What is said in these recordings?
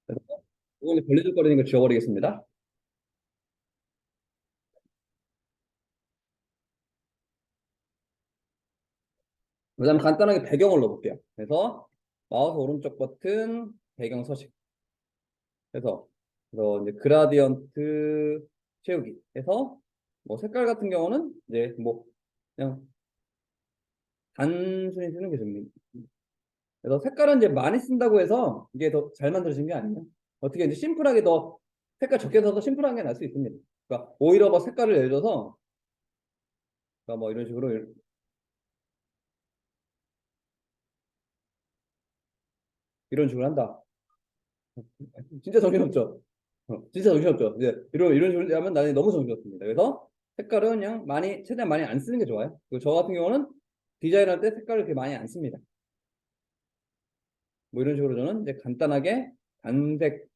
그래서 이거 걸리적거리는 거 지워버리겠습니다. 그다음 간단하게 배경을 넣어볼게요. 그래서 마우스 오른쪽 버튼 배경 서식. 그래서 이제 그라디언트 채우기 해서 뭐 색깔 같은 경우는 이제 뭐 그냥 단순히 쓰는 게 좋습니다. 그래서 색깔은 이제 많이 쓴다고 해서 이게 더 잘 만들어진 게 아니에요. 어떻게 이제 심플하게 더 색깔 적게 써서 심플한 게 날 수 있습니다. 그러니까 오히려 뭐 색깔을 예를 들어서 그러니까 뭐 이런 식으로 이런 식으로 한다. 진짜 정신없죠. 진짜 정신없죠. 이제 이런 식으로 하면 나는 너무 정신없습니다. 그래서 색깔은 그냥 많이 최대한 많이 안 쓰는 게 좋아요. 그리고 저 같은 경우는 디자인할 때 색깔을 그렇게 많이 안 씁니다. 뭐 이런 식으로 저는 이제 간단하게 단색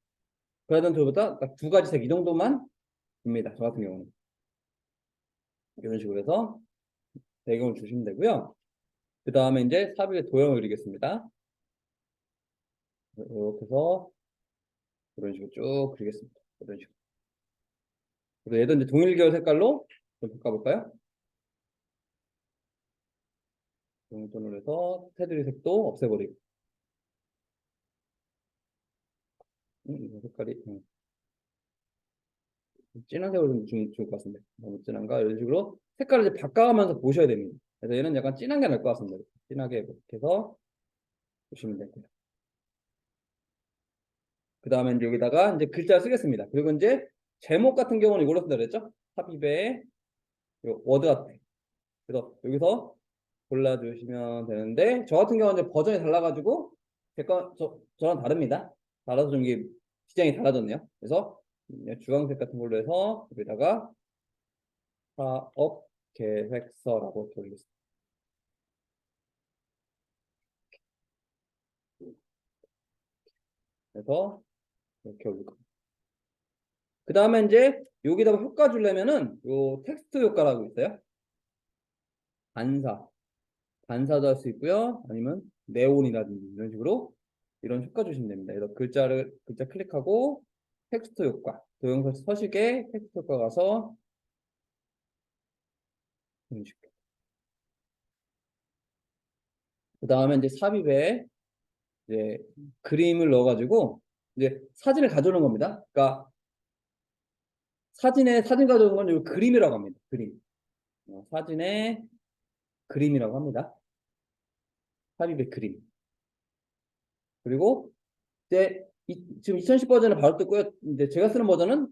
그라던트보다 딱 두 가지 색 이 정도만 줍니다. 저 같은 경우는 이런 식으로 해서 배경을 주시면 되고요. 그 다음에 이제 삽입에 도형을 그리겠습니다. 이렇게 해서 이런 식으로 쭉 그리겠습니다. 이런 식으로. 그래서 얘도 이제 동일 계열 색깔로 좀 바꿔볼까요? 동일톤으로 해서 테두리 색도 없애버리고. 이 색깔이 진한 색으로 좀 좋을 것 같습니다. 너무 진한가? 이런 식으로 색깔을 이제 바꿔가면서 보셔야 됩니다. 그래서 얘는 약간 진한 게 나을 것 같습니다. 진하게 이렇게 해서 보시면 되고요. 그 다음에 이제 여기다가 이제 글자를 쓰겠습니다. 그리고 이제 제목 같은 경우는 이걸로 쓴다 그랬죠? 삽입에 워드 같아. 그래서 여기서 골라주시면 되는데 저 같은 경우는 이제 버전이 달라가지고 저랑 다릅니다. 달라서 좀 이게 디자인이 달라졌네요. 그래서 주황색 같은 걸로 해서 여기다가 사업 계획서라고 적겠습니다. 그래서 이렇게 올릴 겁니다. 그 다음에 이제 여기다가 효과 주려면은 요 텍스트 효과라고 있어요. 반사, 반사도 할 수 있고요. 아니면 네온이라든지 이런 식으로 이런 효과 주시면 됩니다. 그래서 글자 클릭하고 텍스트 효과, 도형서 서식에 텍스트 효과 가서 이런 식으로. 그 다음에 이제 삽입에 이제 그림을 넣어가지고 이제 사진을 가져오는 겁니다. 그러니까 사진 가져오는 건 이 그림이라고 합니다. 그림. 사진의 그림이라고 합니다. 삽입의 그림. 그리고 이제 지금 2010 버전은 바로 떴고요. 이제 제가 쓰는 버전은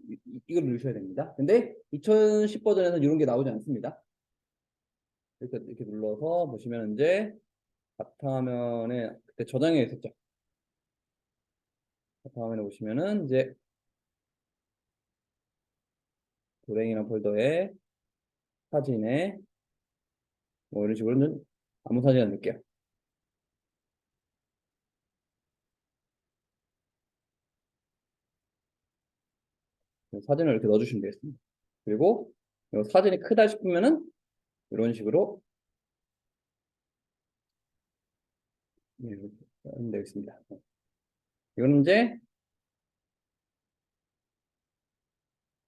이걸 누르셔야 됩니다. 근데 2010 버전에서는 이런 게 나오지 않습니다. 이렇게 눌러서 보시면 이제 바탕화면에 그때 저장해 있었죠. 바탕화면에 보시면은 이제 도랭이나 폴더에 사진에 뭐 이런 식으로는 아무 사진 안 넣을게요. 사진을 이렇게 넣어주시면 되겠습니다. 그리고 사진이 크다 싶으면은 이런 식으로 이렇게 하면 되겠습니다. 이거는 이제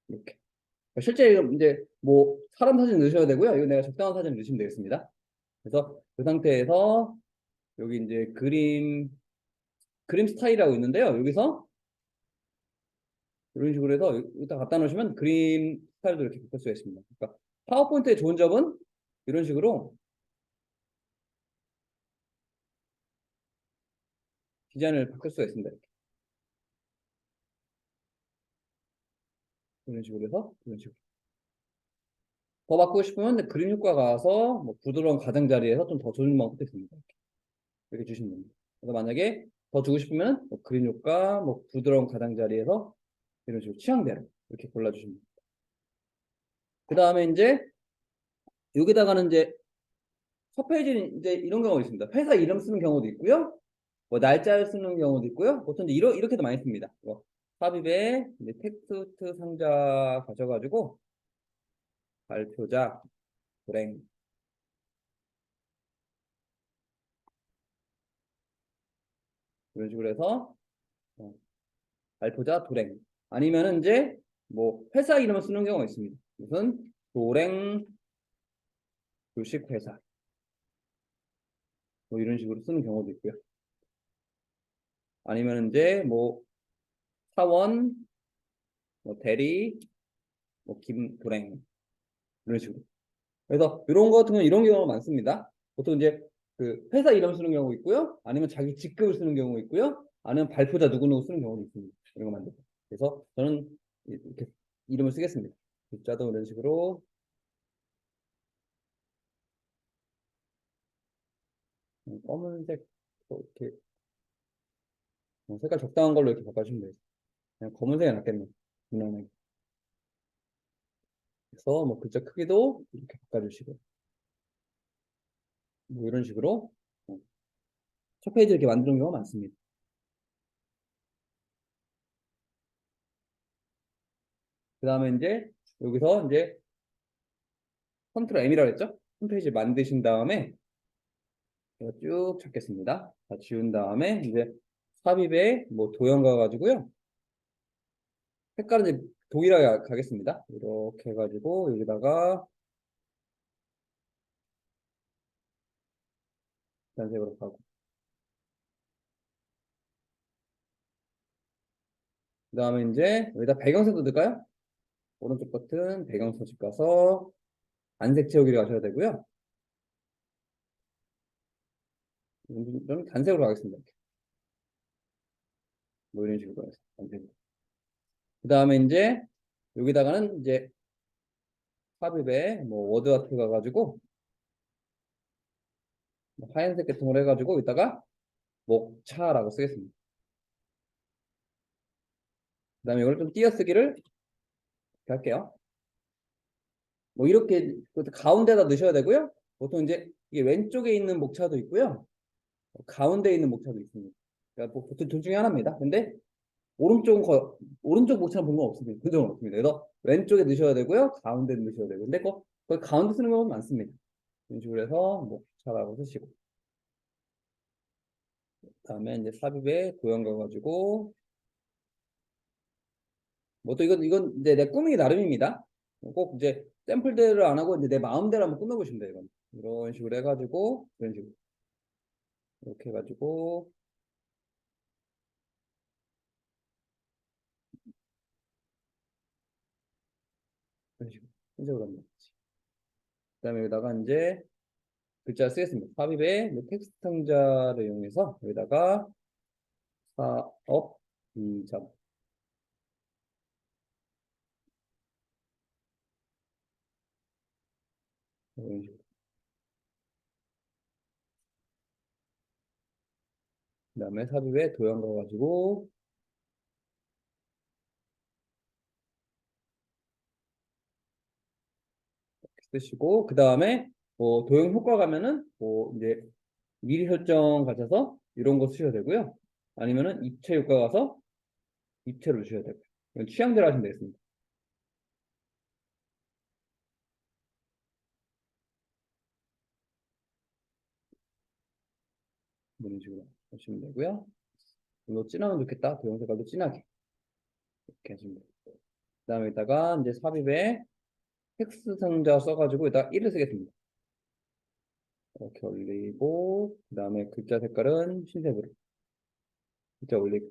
이렇게 실제 이제 뭐 사람 사진 넣으셔야 되고요. 이거 내가 적당한 사진 넣으시면 되겠습니다. 그래서 그 상태에서 여기 이제 그림 스타일이라고 있는데요. 여기서 이런 식으로 해서 여기다 갖다 놓으시면 그림 스타일도 이렇게 바꿀 수가 있습니다. 그러니까 파워포인트의 좋은 점은 이런 식으로 디자인을 바꿀 수가 있습니다. 이런 식으로 해서 이런 식으로. 더 바꾸고 싶으면 그림 효과 가서 뭐 부드러운 가장자리에서 좀 더 좋은 방법도 있습니다. 이렇게 주시면 됩니다. 그래서 만약에 더 주고 싶으면 뭐 그림 효과, 뭐 부드러운 가장자리에서 이런 식으로 취향대로 이렇게 골라주시면 됩니다. 그 다음에 이제 여기다가는 이제 첫 페이지는 이제 이런 경우가 있습니다. 회사 이름 쓰는 경우도 있고요. 뭐 날짜를 쓰는 경우도 있고요. 보통 이제 이렇게도 많이 씁니다. 뭐 삽입에 이제 텍스트 상자 가져가지고 발표자 불행 이런 식으로 해서 발포자 도랭. 아니면은 이제 뭐 회사 이름을 쓰는 경우가 있습니다. 무슨 도랭 주식회사 뭐 이런 식으로 쓰는 경우도 있고요. 아니면 이제 뭐 사원, 뭐 대리, 뭐 김도랭 이런 식으로. 그래서 이런 거 같은 경우는 이런 경우가 많습니다. 보통 이제 그 회사 이름 쓰는 경우 있고요. 아니면 자기 직급을 쓰는 경우 있고요. 아니면 발표자 누구누구 쓰는 경우도 있습니다. 이런 거 만들고. 그래서 저는 이렇게 이름을 쓰겠습니다. 글자도 이런 식으로 검은색 이렇게 색깔 적당한 걸로 이렇게 바꿔주시면 돼요. 그냥 검은색이 낫겠네요. 무난하게. 그래서 뭐 글자 크기도 이렇게 바꿔주시고 뭐 이런 식으로 첫 페이지 이렇게 만드는 경우가 많습니다. 그 다음에 이제 여기서 이제 컨트롤 M이라고 했죠? 홈페이지 만드신 다음에 제가 쭉 찾겠습니다. 다 지운 다음에 이제 삽입에 뭐 도형 가가지고요. 색깔은 이제 동일하게 가겠습니다. 이렇게 해가지고 여기다가 단색으로 가고 그 다음에 이제 여기다 배경색도 넣을까요? 오른쪽 버튼 배경 소식 가서 안색 채우기를 하셔야 되고요. 저는 단색으로 가겠습니다. 뭐 이런 식으로 해서 단색으로. 그 다음에 이제 여기다가는 이제 삽입에 뭐 워드아트 가가지고 뭐 하얀색 같은 걸 해가지고 여기다가 목차라고 쓰겠습니다. 그 다음에 이걸 좀 띄어쓰기를 이렇게 할게요. 뭐 이렇게 가운데다 넣으셔야 되고요. 보통 이제 이게 왼쪽에 있는 목차도 있고요. 가운데에 있는 목차도 있습니다. 그러니까 뭐 보통 둘 중에 하나입니다. 근데 오른쪽 목차는 본 건 없습니다. 그 점은 없습니다. 그래서 왼쪽에 넣으셔야 되고요. 가운데 넣으셔야 되고. 근데 거의 가운데 쓰는 경우는 많습니다. 이런 식으로 해서 목차라고 쓰시고. 그다음에 이제 삽입에 도형 가가지고 뭐 또 이건 이제 내 꾸미기 나름입니다. 꼭 이제 샘플대로 안 하고 이제 내 마음대로 한번 꾸며보시면 돼요. 이건. 이런 식으로 해가지고 이런 식으로 이렇게 해가지고 이런 식으로 해석을 합니다. 그다음에 여기다가 이제 글자를 쓰겠습니다. 삽입에 텍스트 상자를 이용해서 여기다가 사업 이점 이런 식으로. 그다음에 삽입에 도형 가가지고 쓰시고 그다음에 뭐 도형 효과 가면은 뭐 이제 미리 설정 가셔서 이런 거 쓰셔도 되고요. 아니면은 입체 효과 가서 입체로 주셔야 되고요. 이건 취향대로 하시면 되겠습니다. 이런 식으로 하시면 되고요. 이거 진하면 좋겠다. 도형 색깔도 진하게 이렇게 하시면 돼요. 그다음에다가 이제 삽입에 텍스트 상자 써가지고 여기다 1을 쓰겠습니다. 이렇게 올리고 그다음에 글자 색깔은 흰색으로 글자 올리고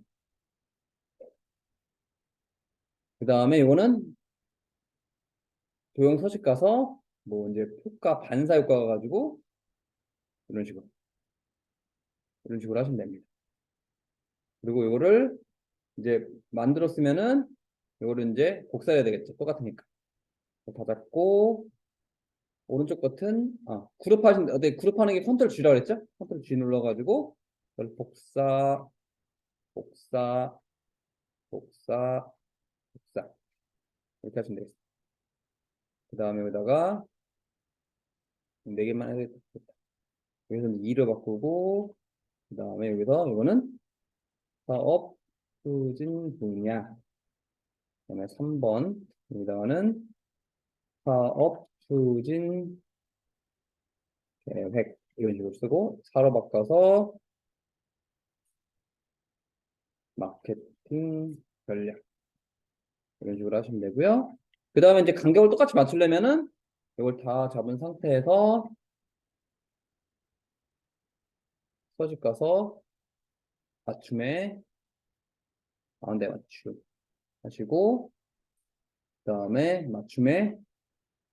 그다음에 이거는 도형 서식 가서 뭐 이제 효과 반사 효과가 가지고 이런 식으로 하시면 됩니다. 그리고 이거를 이제 만들었으면은 이거를 이제 복사해야 되겠죠. 똑같으니까 닫았고 오른쪽 버튼 그룹하신 어때 그룹하는 게 컨트롤 G라고 그랬죠? 컨트롤 G 눌러가지고 이걸 복사 복사 복사 복사 이렇게 하시면 되겠습니다. 그 다음에 여기다가 4개만 해도 좋겠다. 여기서 2를 바꾸고 그 다음에 여기서 이거는 사업 추진 분야 그다음에 3번 여기다가는 사업 추진 계획 이런 식으로 쓰고 사로 바꿔서 마케팅 전략. 이런 식으로 하시면 되고요. 그 다음에 이제 간격을 똑같이 맞추려면은 이걸 다 잡은 상태에서 서식 가서 맞춤에 가운데 맞춤 하시고 그 다음에 맞춤에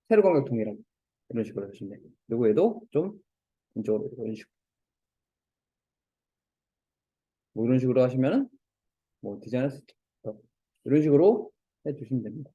세로 간격 동일하게 이런 식으로 하시면 돼요. 그리고 얘도 좀 이쪽으로 이런 식으로 뭐 이런 식으로 하시면은 뭐 디자인할 수 있죠. 이런 식으로 해주시면 됩니다.